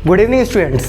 Good evening students.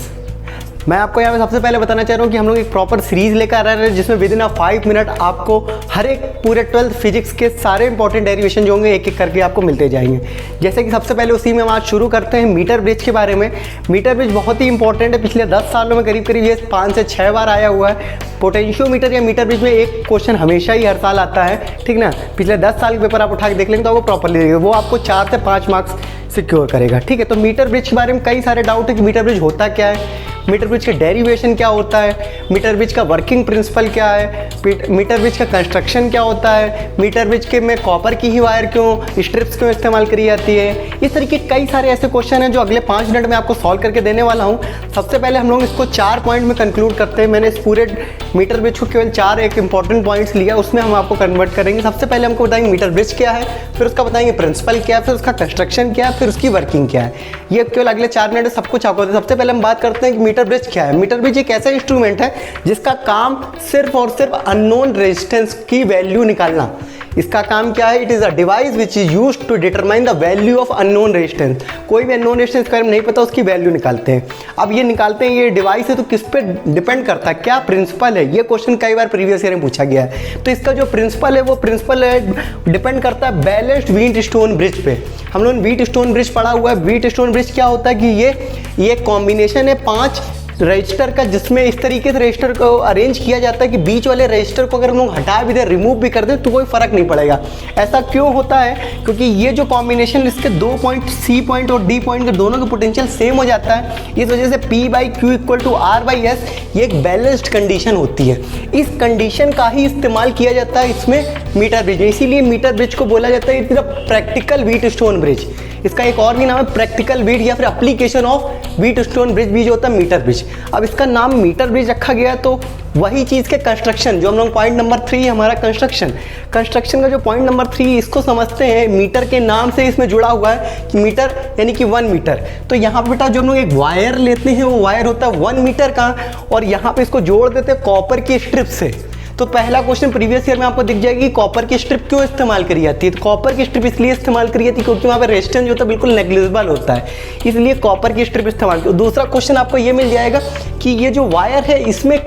मैं आपको यहाँ पे सबसे पहले बताना चाह रहा हूँ कि हम लोग एक प्रॉपर सीरीज लेकर आ रहे हैं जिसमें विद इन 5 मिनट आपको हर एक पूरे 12th फिजिक्स के सारे इंपॉर्टेंट डेरिवेशन जो होंगे एक एक करके आपको मिलते जाएंगे। जैसे कि सबसे पहले उसी में हम आज शुरू करते हैं मीटर ब्रिज के बारे में। मीटर ब्रिज बहुत ही इंपॉर्टेंट है, पिछले 10 सालों में करीब करीब ये 5 से 6 बार आया हुआ है। पोटेंशियोमीटर या मीटर ब्रिज में एक क्वेश्चन हमेशा ही हर साल आता है, ठीक ना। पिछले 10 साल के पेपर आप उठा के देख लेंगे तो आपको प्रॉपरली देगा, वो आपको 4 से 5 मार्क्स सिक्योर करेगा, ठीक है। तो मीटर ब्रिज के बारे में कई सारे डाउट है कि मीटर ब्रिज होता क्या है, मीटर ब्रिज का डेरिवेशन क्या होता है, मीटर ब्रिज का वर्किंग प्रिंसिपल क्या है, मीटर ब्रिज का कंस्ट्रक्शन क्या होता है, मीटर ब्रिज के में कॉपर की ही वायर क्यों, स्ट्रिप्स क्यों इस्तेमाल करी जाती है। इस तरीके कई सारे ऐसे क्वेश्चन हैं जो अगले 5 मिनट में आपको सॉल्व करके देने वाला हूँ। सबसे पहले हम लोग इसको 4 पॉइंट में कंक्लूड करते हैं। मैंने इस पूरे मीटर ब्रिज को केवल 4 एक इंपॉर्टेंट पॉइंट्स लिया, उसमें हम आपको कन्वर्ट करेंगे। सबसे पहले हमको बताएंगे मीटर ब्रिज क्या है, फिर उसका बताएंगे प्रिंसिपल क्या है, फिर उसका कंस्ट्रक्शन क्या है, फिर उसकी वर्किंग क्या है। ये केवल अगले 4 मिनट में सब कुछ आपको। सबसे पहले हम बात करते हैं कि मीटर ब्रिज क्या है। मीटर ब्रिज एक ऐसा इंस्ट्रूमेंट है जिसका काम सिर्फ और सिर्फ अननोन रेजिस्टेंस की वैल्यू निकालना। इसका काम क्या है? It is a device which is used to determine the value of unknown resistance. कोई भी अननोन रेजिस्टेंस के बारे में नहीं पता, उसकी वैल्यू निकालते हैं। अब ये निकालते हैं, ये डिवाइस है तो किस पे डिपेंड करता है, क्या प्रिंसिपल है। ये क्वेश्चन कई बार प्रीवियस ईयर में पूछा गया है। तो इसका जो प्रिंसिपल है वो प्रिंसिपल डिपेंड करता है बैलेंस्ड व्हीट स्टोन ब्रिज पे। हम लोगों ने व्हीट स्टोन ब्रिज पढ़ा हुआ है। व्हीट स्टोन ब्रिज क्या होता है कि ये कॉम्बिनेशन है 5 रजिस्टर का, जिसमें इस तरीके से रजिस्टर को अरेंज किया जाता है कि बीच वाले रजिस्टर को अगर हम लोग हटा भी दें, रिमूव भी कर दें तो कोई फर्क नहीं पड़ेगा। ऐसा क्यों होता है? क्योंकि ये जो कॉम्बिनेशन इसके 2 पॉइंट सी पॉइंट और डी पॉइंट के दोनों का पोटेंशियल सेम हो जाता है। इस वजह से P/Q = R/S ये एक बैलेंस्ड कंडीशन होती है। इस कंडीशन का ही इस्तेमाल किया जाता है इसमें मीटर ब्रिज। इसीलिए मीटर ब्रिज को बोला जाता है it is a practical wheat stone bridge. इसका एक और भी नाम है प्रैक्टिकल व्हीट या फिर application of wheat stone bridge भी जो होता है मीटर ब्रिज। अब इसका नाम मीटर ब्रिज रखा गया तो वही चीज़ के कंस्ट्रक्शन, जो हम लोग पॉइंट नंबर 3 हमारा कंस्ट्रक्शन का जो पॉइंट नंबर 3 इसको समझते हैं, मीटर के नाम से इसमें जुड़ा हुआ है कि मीटर यानी कि 1 मीटर। तो यहाँ पे बेटा जो हम लोग एक वायर लेते हैं वो वायर होता है 1 मीटर का, और यहाँ पे इसको जोड़ देते हैं कॉपर की स्ट्रिप से। तो पहला क्वेश्चन प्रीवियस ईयर में आपको दिख जाएगी कॉपर की स्ट्रिप क्यों इस्तेमाल करी जाती है। तो कॉपर की स्ट्रिप इसलिए इस्तेमाल करी जाती है क्योंकि वहाँ पे रेजिस्टेंस जो होता है बिल्कुल नेग्लिजिबल होता है, इसलिए कॉपर की स्ट्रिप इस्तेमाल की। दूसरा क्वेश्चन आपको ये मिल जाएगा कि ये जो वायर है इसमें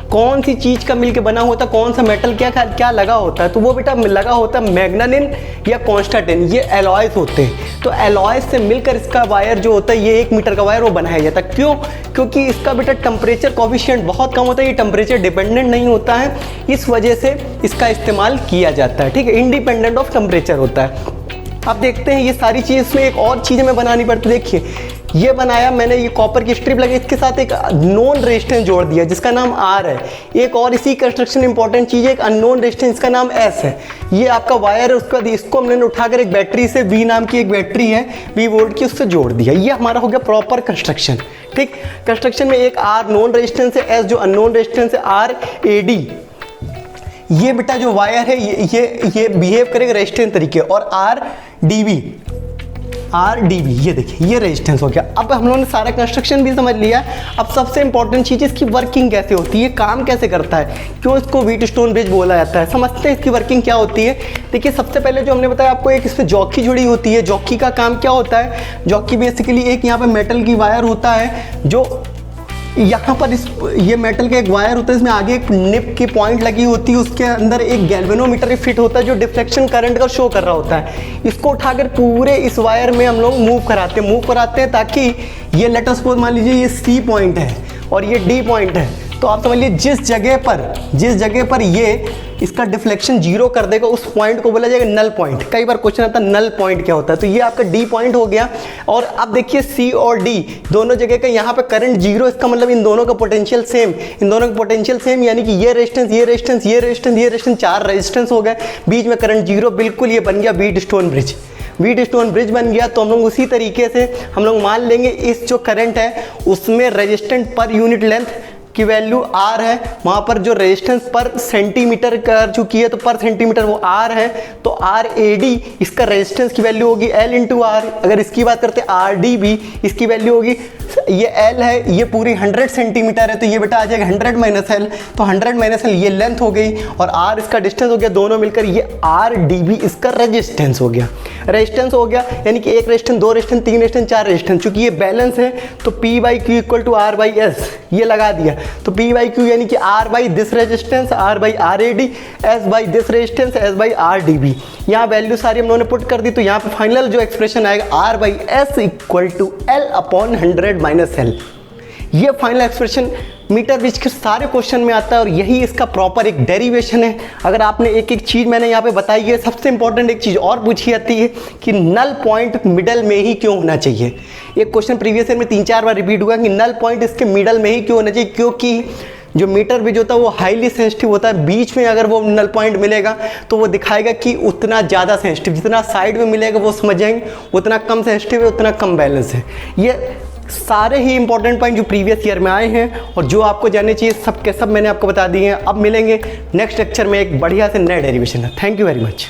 कौन सी चीज़ का मिलके बना होता है, कौन सा मेटल क्या लगा होता है। तो वो बेटा लगा होता है मैग्नानिन या कॉन्स्टेंटिन, ये एलॉयज होते हैं। तो एलॉयज से मिलकर इसका वायर जो होता है ये 1 मीटर का वायर वो बनाया जाता है। क्यों? क्योंकि इसका बेटा टेम्परेचर कोफिशिएंट बहुत कम होता है, ये टेम्परेचर डिपेंडेंट नहीं होता है, इस वजह से इसका इस्तेमाल किया जाता है, ठीक है। इंडिपेंडेंट ऑफ टेम्परेचर होता है। अब देखते हैं ये सारी चीज़, इसमें एक और चीज़ हमें बनानी पड़ती है। देखिए ये बनाया मैंने, ये कॉपर की स्ट्रिप लगी, इसके साथ एक नॉन रेजिस्टेंस जोड़ दिया जिसका नाम R है। एक और इसी कंस्ट्रक्शन इंपॉर्टेंट चीज़ है, एक अननोन रेजिस्टेंस जिसका नाम S है। ये आपका वायर है, उसके बाद इसको हमने उठाकर एक बैटरी से, V नाम की एक बैटरी है, V वोल्ट की, उससे जोड़ दिया। ये हमारा हो गया प्रॉपर कंस्ट्रक्शन, ठीक। कंस्ट्रक्शन में एक R नॉन रेजिस्टेंस है, S जो अननोन रेजिस्टेंस है RAD। ये बेटा जो वायर है ये बिहेव करेगा रेजिस्टेंस तरीके, और RDB ये देखिए ये रेजिस्टेंस हो गया। अब हम लोगों ने सारा कंस्ट्रक्शन भी समझ लिया। अब सबसे इंपॉर्टेंट चीज़ इसकी वर्किंग कैसे होती है, काम कैसे करता है, क्यों इसको व्हीट स्टोन ब्रिज बोला जाता है। समझते हैं इसकी वर्किंग क्या होती है। देखिए सबसे पहले जो हमने बताया आपको, एक इसमें जॉकी जुड़ी होती है। जॉकी का काम क्या होता है? जॉकी बेसिकली एक यहाँ पे मेटल की वायर होता है, जो यहाँ पर ये मेटल का एक वायर होता है, इसमें आगे एक निप की पॉइंट लगी होती है, उसके अंदर एक गैल्वेनोमीटर फिट होता है जो डिफ्लेक्शन करंट का शो कर रहा होता है। इसको उठाकर पूरे इस वायर में हम लोग मूव कराते हैं ताकि ये लेट अस सपोज मान लीजिए ये C पॉइंट है और ये D पॉइंट है, तो आप समझ लीजिए जिस जगह पर ये इसका डिफ्लेक्शन 0 कर देगा उस पॉइंट को बोला जाएगा नल पॉइंट। कई बार क्वेश्चन आता है नल पॉइंट क्या होता है, तो ये आपका D पॉइंट हो गया। और अब देखिए C और D दोनों जगह का यहाँ पे करंट 0, इसका मतलब इन दोनों का पोटेंशियल सेम, यानी कि ये रेजिस्टेंस 4 रेजिस्टेंस हो गए, बीच में करंट 0, बिल्कुल ये बन गया व्हीट स्टोन ब्रिज बन गया। तो हम लोग उसी तरीके से हम लोग मान लेंगे इस जो करंट है उसमें रेजिस्टेंस पर यूनिट लेंथ की वैल्यू आर है, वहाँ पर जो रेजिस्टेंस पर सेंटीमीटर कर चुकी है तो पर सेंटीमीटर वो आर है, तो आर ए डी इसका रेजिस्टेंस की वैल्यू होगी एल इंटू आर। अगर इसकी बात करते हैं आर डी बी, इसकी वैल्यू होगी, ये एल है, ये पूरी 100 सेंटीमीटर है तो ये बेटा आ जाएगा 100 माइनस एल, तो 100 माइनस एल ये लेंथ हो गई और आर इसका डिस्टेंस हो गया, दोनों मिलकर ये आर डी बी इसका रेजिस्टेंस हो गया। रेजिस्टेंस हो गया यानी कि एक रेजिस्टेंस, दो रेजिस्टेंस, तीन रेजिस्टेंस, चार रेजिस्टेंस। चूंकि ये बैलेंस है तो P by Q equal to R by S ये लगा दिया, तो P बाई क्यू यानी कि R by this resistance, R by R A D, S by this resistance, S by R D B. यहाँ वैल्यू सारी हम लोगों ने पुट कर दी, तो यहाँ पे फाइनल जो एक्सप्रेशन आएगा R by S equal to L upon 100 minus L. ये फाइनल एक्सप्रेशन मीटर ब्रिज के सारे क्वेश्चन में आता है और यही इसका प्रॉपर एक डेरिवेशन है। अगर आपने एक एक चीज़ मैंने यहाँ पे बताई है, सबसे इंपॉर्टेंट एक चीज़ और पूछी जाती है कि नल पॉइंट मिडल में ही क्यों होना चाहिए। एक क्वेश्चन प्रीवियस ईयर में 3-4 बार रिपीट हुआ कि नल पॉइंट इसके मिडल में ही क्यों होना चाहिए, क्योंकि जो मीटर ब्रिज होता है वो हाईली सेंसिटिव होता है। बीच में अगर वो नल पॉइंट मिलेगा तो वो दिखाएगा कि उतना ज़्यादा सेंसिटिव, जितना साइड में मिलेगा वो समझ जाएंगे उतना कम सेंसिटिव है, उतना कम बैलेंस है। ये सारे ही इंपॉर्टेंट पॉइंट जो प्रीवियस ईयर में आए हैं और जो आपको जानने चाहिए सब के सब मैंने आपको बता दिए हैं। अब मिलेंगे नेक्स्ट लेक्चर में एक बढ़िया से नए डेरिवेशन है। Thank you very much.